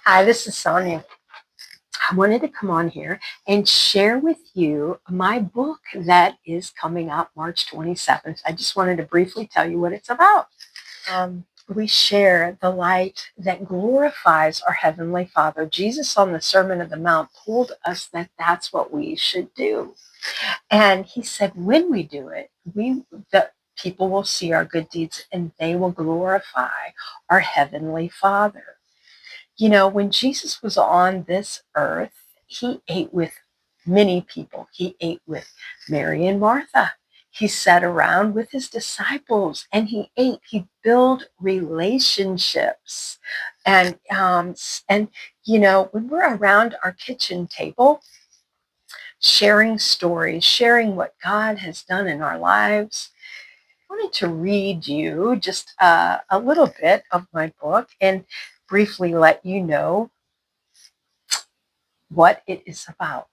Hi, this is Sonia. I wanted to come on here and share with you my book that is coming out March 27th. I just wanted to briefly tell you what it's about. We share the light that glorifies our Heavenly Father. Jesus on the Sermon on the Mount told us that that's what we should do. And he said, when we do it, the people will see our good deeds and they will glorify our Heavenly Father. You know, when Jesus was on this earth, he ate with many people. He ate with Mary and Martha. He sat around with his disciples and he ate. He built relationships. And you know, when we're around our kitchen table, sharing stories, sharing what God has done in our lives, I wanted to read you just a little bit of my book and briefly let you know what it is about.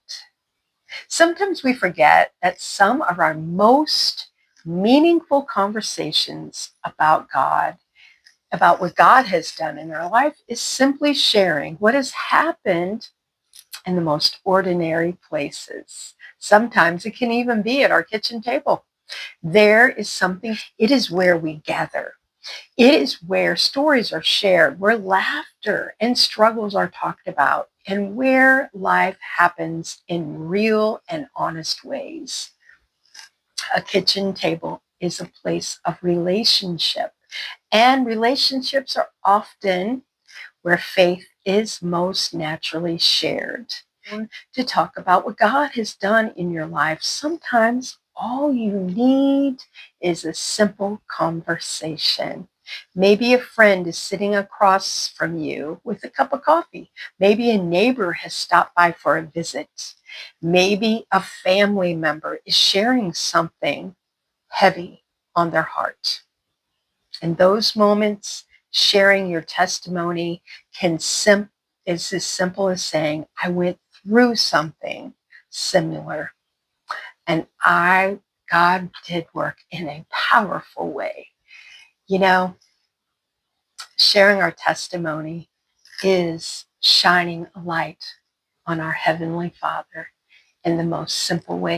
Sometimes we forget that some of our most meaningful conversations about God, about what God has done in our life, is simply sharing what has happened in the most ordinary places. Sometimes it can even be at our kitchen table. There is something, it is where we gather. It is where stories are shared, where laughter and struggles are talked about, and where life happens in real and honest ways. A kitchen table is a place of relationship, and relationships are often where faith is most naturally shared. To talk about what God has done in your life, sometimes all you need is a simple conversation. Maybe a friend is sitting across from you with a cup of coffee. Maybe a neighbor has stopped by for a visit. Maybe a family member is sharing something heavy on their heart. In those moments, sharing your testimony is as simple as saying, I went through something similar and God did work in a powerful way. You know, sharing our testimony is shining a light on our Heavenly Father in the most simple way.